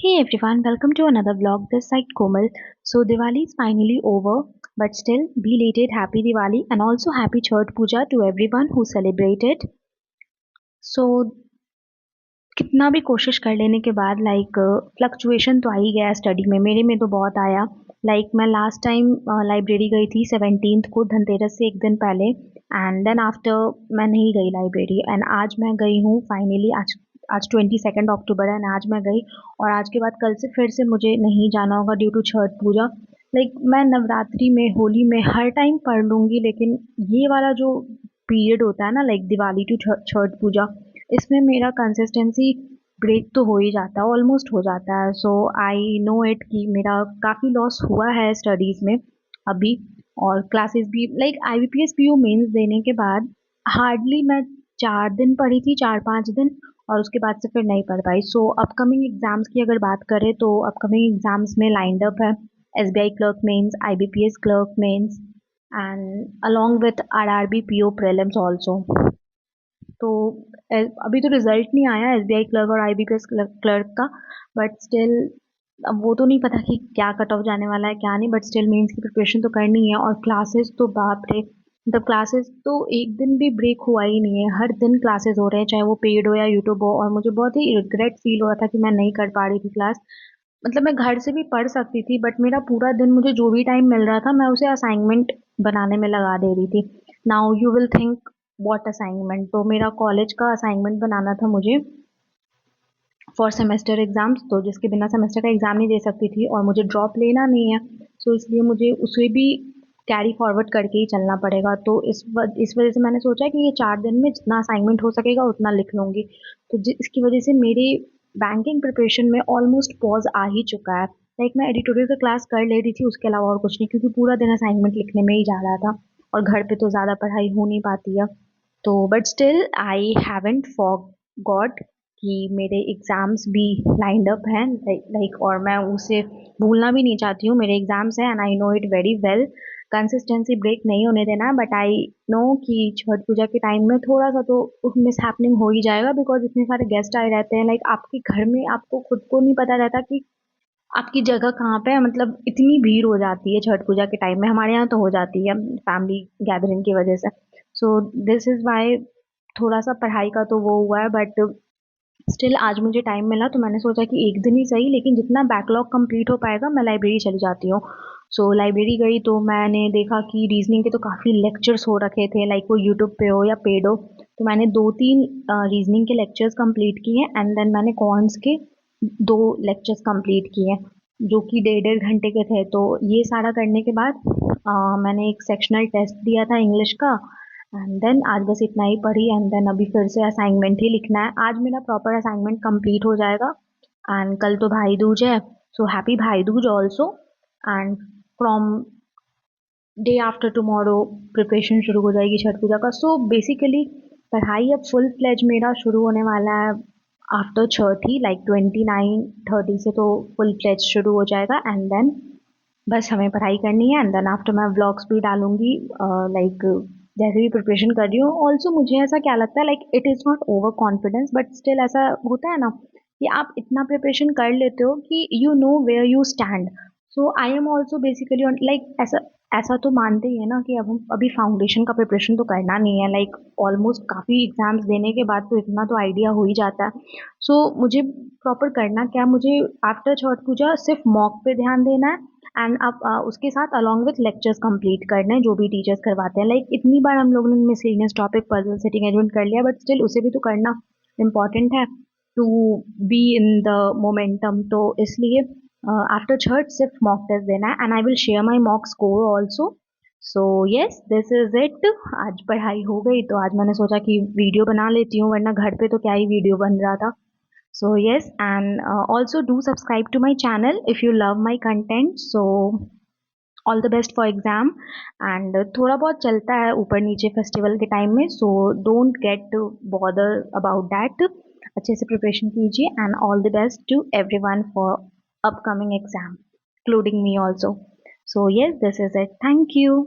Hey everyone, welcome to another vlog. This side Komal. So Diwali is finally over, but still belated happy Diwali and also happy Chhath Puja to everyone who celebrated. So कितना भी कोशिश कर लेने के बाद fluctuation तो आ ही गया study में, मेरे में तो बहुत आया। मैं लास्ट टाइम लाइब्रेरी गई थी 17th को, धनतेरस से एक दिन पहले, एंड देन आफ्टर मैं नहीं गई लाइब्रेरी, एंड आज मैं गई हूँ फाइनली। आज आज 22 अक्टूबर है, एंड आज मैं गई, और आज के बाद कल से फिर से मुझे नहीं जाना होगा ड्यू टू छठ पूजा। मैं नवरात्रि में, होली में हर टाइम पढ़ लूँगी, लेकिन ये वाला जो पीरियड होता है ना, दिवाली टू छठ पूजा, इसमें मेरा कंसिस्टेंसी ब्रेक तो हो ही जाता है, ऑलमोस्ट हो जाता है। सो आई नो इट कि मेरा काफ़ी लॉस हुआ है स्टडीज़ में अभी। और क्लासेस भी IBPS PO मेंस देने के बाद हार्डली मैं 4 दिन पढ़ी थी, 4-5 दिन, और उसके बाद से फिर नहीं पढ़ पाई। सो अपकमिंग एग्ज़ाम्स की अगर बात करें तो अपकमिंग एग्ज़ाम्स में लाइंड अप है SBI clerk mains, IBPS clerk mains, and along with RRB PO prelims also. तो अभी तो रिजल्ट नहीं आया SBI क्लर्क और IBPS क्लर्क का, बट स्टिल अब वो तो नहीं पता कि क्या कट ऑफ जाने वाला है क्या नहीं, बट स्टिल मेंस की प्रिपरेशन तो करनी है। और क्लासेस तो बाप रे, क्लासेस तो एक दिन भी ब्रेक हुआ ही नहीं है, हर दिन क्लासेस हो रहे हैं, चाहे वो पेड हो या यूट्यूब हो। और मुझे बहुत ही रिग्रेट फील हो रहा था कि मैं नहीं कर पा रही थी क्लास। मैं घर से भी पढ़ सकती थी, बट मेरा पूरा दिन, मुझे जो भी टाइम मिल रहा था मैं उसे असाइनमेंट बनाने में लगा दे रही थी। Now you will think what assignment, तो मेरा कॉलेज का असाइनमेंट बनाना था मुझे फॉर सेमेस्टर एग्जाम्स, तो जिसके बिना सेमेस्टर का एग्जाम नहीं दे सकती थी, और मुझे ड्रॉप लेना नहीं है। सो इसलिए मुझे उसे भी कैरी फॉरवर्ड करके ही चलना पड़ेगा। तो इस वजह से मैंने सोचा कि ये 4 दिन में जितना असाइनमेंट हो सकेगा उतना लिख लूँगी। तो इसकी वजह से मेरी बैंकिंग प्रिपरेशन में ऑलमोस्ट पॉज आ ही चुका है। मैं एडिटोरियल का क्लास कर ले रही थी, उसके अलावा और कुछ नहीं, क्योंकि पूरा दिन असाइनमेंट लिखने में ही जा रहा था, और घर पे तो ज़्यादा पढ़ाई हो नहीं पाती है। तो but still I haven't forgot कि मेरे एग्ज़ाम्स भी लाइंड अप हैं, और मैं उसे भूलना भी नहीं चाहती हूँ। मेरे एग्ज़ाम्स हैं and I know it very well. Consistency break नहीं होने देना है, बट आई नो कि छठ पूजा के टाइम में थोड़ा सा तो मिस हैपनिंग हो ही जाएगा, बिकॉज इतने सारे गेस्ट आए रहते हैं। आपके घर में आपको खुद को नहीं पता रहता कि आपकी जगह कहाँ पे है। इतनी भीड़ हो जाती है छठ पूजा के टाइम में, हमारे यहाँ तो हो जाती है फैमिली गैदरिंग की वजह से। सो दिस इज़ वाई थोड़ा सा पढ़ाई का तो वो हुआ है, बट स्टिल आज मुझे टाइम मिला तो मैंने सोचा कि एक दिन ही सही, लेकिन जितना बैकलॉग कंप्लीट हो पाएगा मैं लाइब्रेरी चली जाती हूँ। सो लाइब्रेरी गई तो मैंने देखा कि रीजनिंग के तो काफ़ी लेक्चर्स हो रखे थे, वो यूट्यूब पे हो या पेड हो। तो मैंने 2-3 रीजनिंग के लेक्चर्स कंप्लीट किए, एंड देन मैंने कॉर्न्स के 2 लेक्चर्स कंप्लीट किए, जो कि 1.5 घंटे के थे। तो ये सारा करने के बाद मैंने एक सेक्शनल टेस्ट दिया था इंग्लिश का, एंड देन आज बस इतना ही पढ़ी, एंड देन अभी फिर से असाइनमेंट ही लिखना है। आज मेरा प्रॉपर असाइनमेंट कंप्लीट हो जाएगा, एंड कल तो भाई दूज है, सो हैप्पी भाई Dooj also. And from day after tomorrow preparation शुरू हो जाएगी छठ पूजा का। सो बेसिकली पढ़ाई अब फुल फ्लेज मेरा शुरू होने वाला है आफ्टर छठ ही, 29-30 से तो फुल फ्लेज शुरू हो जाएगा, एंड देन बस हमें पढ़ाई करनी है। एंड देन आफ्टर मैं व्लॉग्स भी डालूंगी, जैसे भी प्रिपरेशन कर रही हूँ। ऑल्सो मुझे ऐसा क्या लगता है, it is not over confidence, but still ऐसा होता है ना कि आप इतना प्रिपरेशन कर लेते हो कि you know where you stand. So I am also basically on ऐसा ऐसा तो मानते ही है ना कि अब हम अभी फाउंडेशन का प्रिपरेशन तो करना नहीं है। ऑलमोस्ट काफ़ी एग्जाम्स देने के बाद तो इतना तो आइडिया हो ही जाता है। सो मुझे प्रॉपर करना क्या, मुझे आफ्टर छठ पूजा सिर्फ मॉक पे ध्यान देना है, एंड अब उसके साथ अलॉन्ग विथ लेक्चर्स कंप्लीट करने हैं जो भी टीचर्स करवाते हैं। इतनी बार हम लोगों ने miscellaneous topic puzzle setting arrangement कर लिया, बट स्टिल उसे भी तो करना इम्पॉर्टेंट है to be in the momentum. तो इसलिए आफ्टर छठ सिर्फ मॉक टेस्ट देना है, and I will share my mock score also. So yes, this is it. आज पढ़ाई हो गई तो आज मैंने सोचा कि वीडियो बना लेती हूँ, वरना घर पे तो क्या ही वीडियो बन रहा था। So yes, and also do subscribe to my channel if you love my content. So all the best for exam, and थोड़ा बहुत चलता है ऊपर नीचे फेस्टिवल के टाइम में, so don't get bother about that. अच्छे से प्रिपरेशन कीजिए, and all the best to everyone for upcoming exam, including me also. So yes, this is it. Thank you.